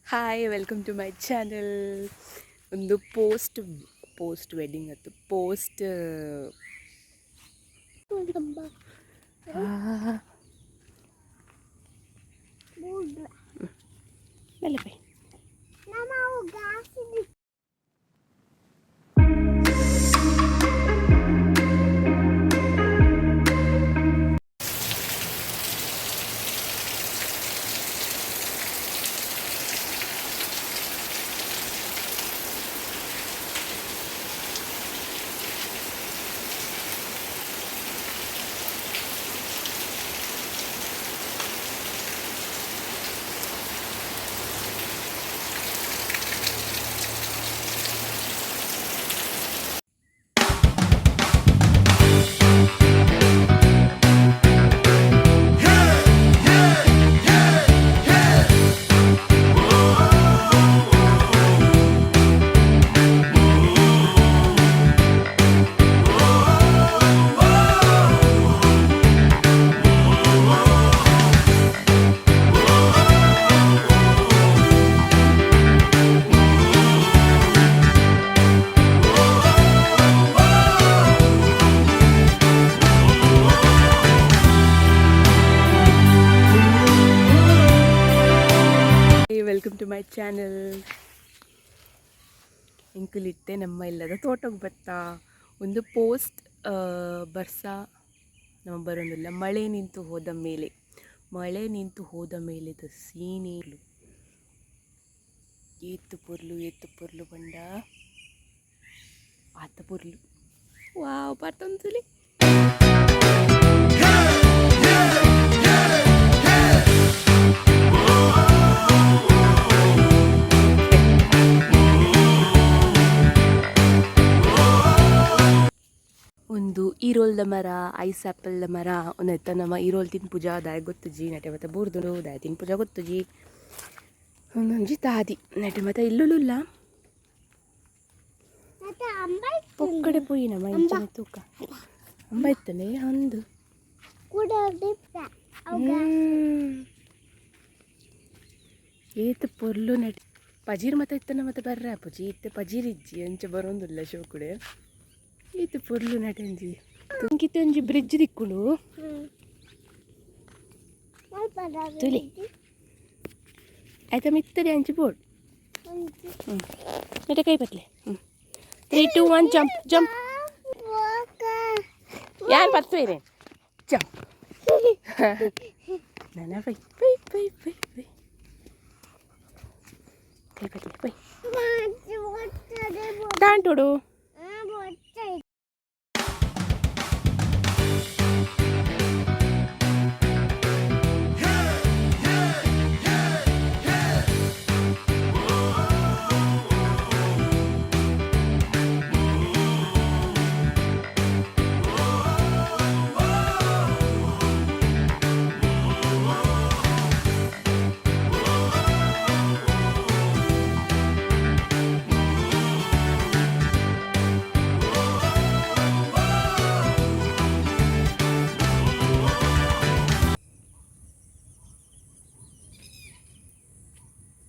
Hi welcome to my channel. ಒಂದು post wedding ಆಯ್ತು. ಮೇಲೆ ಬೈ. Welcome to my channel. ಇಂಕುಲಿತ್ತೆ ನಮ್ಮ ಇಲ್ಲದ ತೋಟಕ್ಕೆ ಬತ್ತಾ ಒಂದು ಪೋಸ್ಟ್ ಬರ್ಸ ನಮ್ಮ ಬರೋದಿಲ್ಲ. ಮಳೆ ನಿಂತು ಹೋದ ಮೇಲೆದ ಸೀನೇಲು ಏತು ಪೊರ್ಲು ಬಂಡ ಆತ ಪೊರ್ಲು ವಾವ್ ಬರ್ತಂತಲಿ. ಒಂದು ಈರೋಲ್ದ ಮರ, ಐಸ್ ಆ್ಯಪಲ್ದ ಮರ ಒಂದೈತ. ನಮ್ಮ ಈರೋಲ್ ತಿನ್ ಪೂಜಾ ದಾಯ ಗೊತ್ತು ಜಿ ನಟೆ ಮತ್ತು ಬೂರ್ದು ದಾಯ ತಿನ್ ಪೂಜಾ ಗೊತ್ತು ಜಿ ಒಂದೊಂಜಿ ತಾದಿ ನಟೆ ಮತ್ತು ಇಲ್ಲುಲ್ಲ ಒಕ್ಕಡೆ ಪೋಯಿ ನಮ್ಮ ಇಂಚಿನ ತೂಕ ಅಂಬ ಇತ್ತನೆ ಒಂದು ಏತು ಪೊರ್ಲು ನಟಿ ಪಜೀರ್ ಮತ್ತೆ ಇತ್ತನ ಮತ್ತೆ ಬರ್ರ ಪೂಜಿ ಇತ್ತೆ ಪಜೀರ್ ಇಜ್ಜಿ ಅಂಚ ಬರೋದಿಲ್ಲ ಶೋ ಕುಡೆ ಇದು ಪೊರ್ಲು ನಟಂಜಿ ತುಂಕಿತ್ತು ಒಂಜಿ ಬ್ರಿಡ್ಜ್ ದಿಕ್ಕುಂಡು ತುಲಿ ಆಯ್ತಾ ಮಿತ್ತರಿ ಅಂಚಿ ಬೋರ್ಡ್ ನಟ ಕೈ ಪತ್ಲೆ 3, 2, 1 ಜಂಪ್ ಯಾರು ಬರ್ತೇನೆ ಜಂಪ್ ನನ್ನ ಬೈ ಕೈ ಪತ್ಲೆ ಬೈ ದಾಂಟೋಡು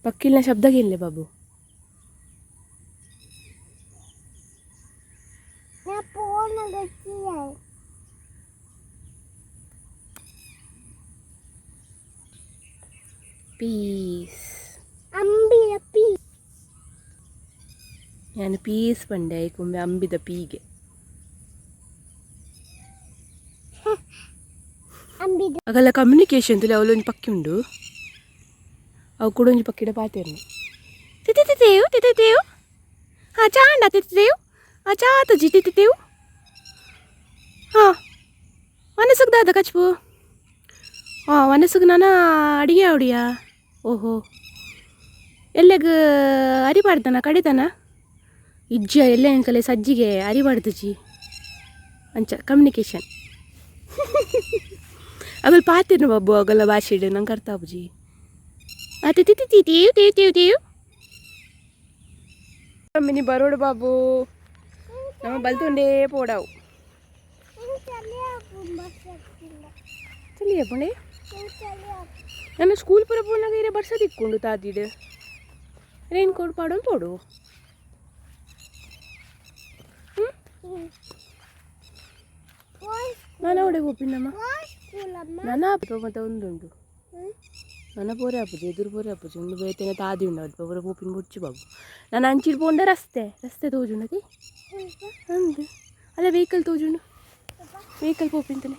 ಪಕ್ಕಿಲ್ನ ಶಬ್ದ ಕೇಳಲೆ ಬಾಬು. ಪೀಸ್ ನಾನು ಪೀಸ್ ಪಂಡೆ ಕುಂಬೆ ಅಂಬಿದ ಪೀಗೆ ಆಗಲ್ಲ ಕಮ್ಯುನಿಕೇಶನ್ ತುಲೆ ಅವಳೊಂದು ಪಕ್ಕಿ ಉಂಡು ಅವು ಕೂಡ ಒಂಜಿ ಪಕ್ಕಿಡ ಪಾತೇರ್ನು ತಿತ್ತೇವು ಹಾಂ ಚಾಂಡ ತಿತ್ತೇವು ಆ ಚಾತಜಿ ತಿತ್ತೇವು ಹಾಂ ಮನಸ್ಸಿಗೆ ದಾದ ಕಚ್ಪು ಹಾಂ ಮನಸ್ಸಿಗೆ ನಾನು ಅಡಿಗೆ ಅವಡಿಯಾ ಓಹೋ ಎಲ್ಲೆಗ ಅರಿಬಾರ್ದನ ಕಡಿತಾನ ಇಜ್ಜ ಎಲ್ಲೆ ಅಂಕಲೆ ಸಜ್ಜಿಗೆ ಅರಿಬಾರ್ದಜಿ ಅಂಚ ಕಮ್ಯುನಿಕೇಶನ್ ಆಗಲ್ ಪಾತೇರ್ನು ಬಾಬು ಆಗಲ್ಲ ಭಾಷೆ ನಂಗೆ ಅರ್ಥ ಆಬುಜಿ ಅತ್ತೆ ತೀವ್ ಮಿನಿ ಬರೋಡು ಬಾಬು ನಮ್ಮ ಬಲ್ತುಂಡೇ ಪೋಡಾವು ಚಲಿಯ ಪುಣೆ ನನ್ನ ಸ್ಕೂಲ್ ಪುರ ಪೋನಾಗ ಇರೇ ಬರ್ಸದಿಕ್ಕೊಂಡು ತಾದಿಡು रेनकोट पाडून पडू ನಾನು ಅವಡೆ ಹೋಪಿನಮ್ಮ ನಾನು ಅಪ್ಪ ಮತ್ತೆ ಒಂದುಂಟು ನನ್ನ ಪೋರೆ ಅಪ್ಪಜಿ ಎದುರು ಪೋರೆ ಅಪ್ಪಜಿ ಒಂದು ಬೇತೇನೆ ತಾದಿ ಉಂಡು ಪೋರೆ ಹೋಪಿನ ಮುಚ್ಚಿ ಬಾಬು ನಾನು ಅಂಚಿಲ್ ಪೋಂಡ ರಸ್ತೆ ತೋಜುಂಡತಿ ಅಂದು ಅಲ್ಲ ವೆಹಿಕಲ್ ತೋಜುಂಡು ವೆಹಿಕಲ್ ಹೋಪಿಂತಲೇ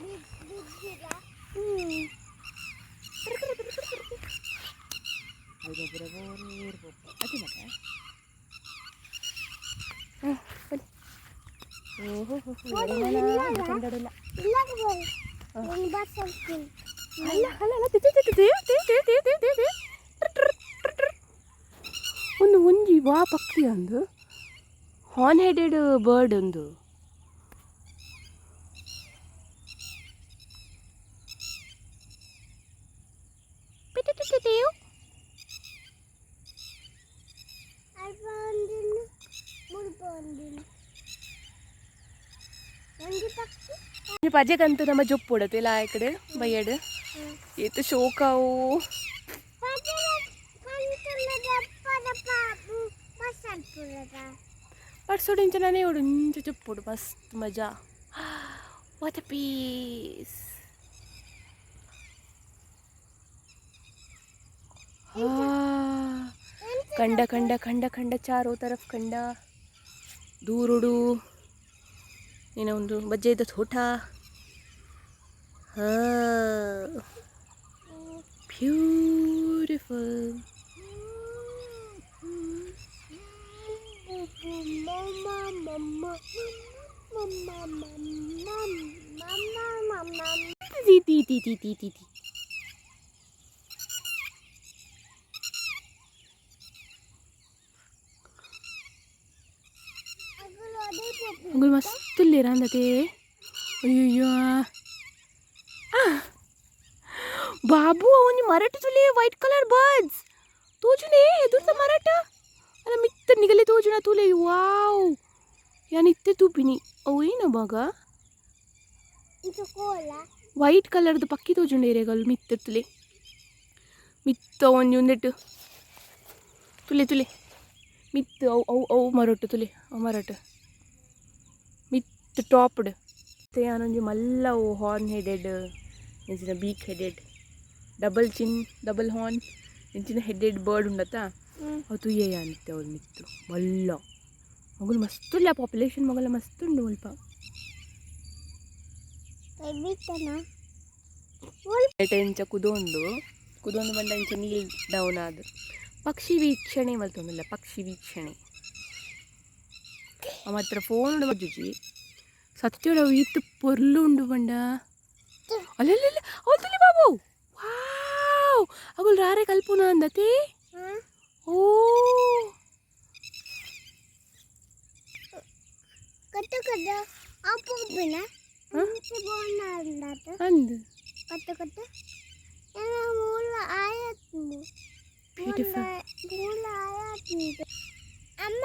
ಒಂದು ಒಂಜಿ ವಾ ಪಕ್ಷಿ ಒಂದು ಹಾರ್ನ್ ಹೆಡೆಡ್ ಬರ್ಡ್ ಒಂದು ಪಜೆಗಂತೂ ನಮ್ಮ ಜೊಪ್ಪು ಉಡತ್ತೆ ಇಲ್ಲ ಆ ಕಡೆ ಬಯ್ಯಡ್ ಏತು ಶೋಕಾವು ಪಡ್ಸೋಡು ಇಂಚ ನಾನೇ ಉಡು ಇಂಚ ಜೊಪ್ಪುಡು ಮಸ್ತ್ ಮಜಾ ವಾಟ್ ಎ ಪೀಸ್ ಕಂಡ ಕಂಡ ಕಂಡ ಕಂಡ ಚಾರೋ ತರಫ್ ಕಂಡ ದೂರುಡು ಏನೋ ಒಂದು ಬಜ್ಜೆದ ತೋಟ ಬ್ಯೂಟಿಫುಲ್ अंगुल मस्त ले रहा ते अय्यो बाबू ಅವನಿ ಮರಾಠ ತುಲೆ ವೈಟ್ ಕಲರ್ ಬರ್ಡ್ಸ್ ತೋಜುನೆ ಎದುರ್ತ ಮರಾಠ ಅಲ್ಲ ಮಿತ್ತ ನಿಗಲೆ ತೋಜುನ ತುಲೆ ವಾವ್ ಯಾನಿತ್ತೆ ತುಪಿನಿ ಅವು ಏನ ಬಾಗ ಇದು ಕೋಲ ವೈಟ್ ಕಲರ್ದ ಪಕ್ಕಿ ತೋಜುಂಡೆ ರೇಗಲ್ ಮಿತ್ತ ತುಲೆ ಮಿತ್ತ ಒಂದೆಟ್ಟು ತುಲೆ ತುಲೆ ಮಿತ್ತ ಅವು ಅವು ಅವು ಮರಾಠ ತುಲೆ ಅವು ಮರಾಠ ಮಿತ್ ಟಾಪ್ಡ್ ಮತ್ತೆ ಯಾನೊಂದು ಮಲ್ಲ ಹಾರ್ನ್ ಹೆಡೆಡ್ ಇಂಚಿನ ಬೀಕ್ ಹೆಡೆಡ್ ಡಬಲ್ ಚಿನ್ ಡಬಲ್ ಹಾರ್ನ್ ಇಂಚಿನ ಹೆಡೆಡ್ ಬರ್ಡ್ ಉಂಡತ್ತಾ ಅವು ತುಯ್ಯ ಅನ್ನತ್ತೆ ಅವ್ರು ಮಿತ್ತು ಮಲ್ಲ ಮಗಳು ಮಸ್ತ್ ಇಲ್ಲ ಪಾಪ್ಯುಲೇಷನ್ ಮಗಳ ಮಸ್ತ್ ಉಂಡು ಸ್ವಲ್ಪ ಇಂಚ ಕುದೊಂದು ಬಂದ ಇಂಚ ನೀಲ್ ಡೌನ್ ಆದ ಪಕ್ಷಿ ವೀಕ್ಷಣೆ ಮಲ್ತೊಂದಿಲ್ಲ ಪಕ್ಷಿ ವೀಕ್ಷಣೆ ಮಾತ್ರ ಫೋನ್ ಬಜ್ಜುಜಿ ಸತ್ಯೋಡ ಈತ್ ಪೊರ್ಲು ಉಂಡು ಬಂಡ ಅಲ್ಲಲ್ಲ ಅವತ್ತಲ್ಲಿ ಬಾಬು ವಾವ್ ಅಗುಲ್ ರಾರೆ ಕಲ್ಪುನ ಅಂದತಿ ಓ ಕಟ್ಟ ಕಟ್ಟ ಅಪ್ಪು ಬಿನ ಬೋನ ಅಂದತ ಅಂದು ಕಟ್ಟ ಕಟ್ಟ ಏನೋ ಮೂಲ ಆಯತ್ ಬ್ಯೂಟಿಫುಲ್ ಮೂಲ ಆಯತ್ ಅಮ್ಮ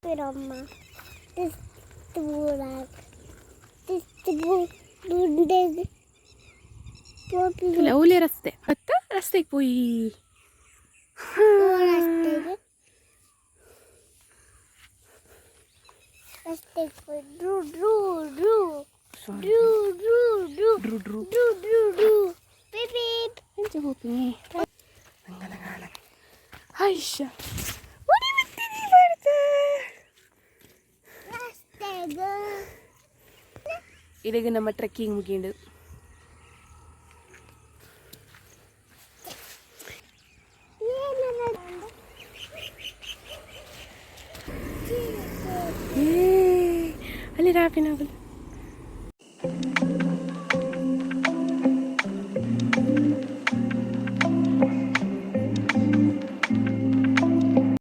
Roma, this burak, this bundes, popular. Laule raste, atta raste poi. Raste poi. Dru. Beep beep. Enjoy popi. Angana. Aisha. ಇದೀಗ ನಮ್ಮ ಟ್ರೆಕ್ಕಿಂಗ್ ಮುಗಿಂಡು ಅಲ್ಲಿ ರಾಪಿನಾಗಲು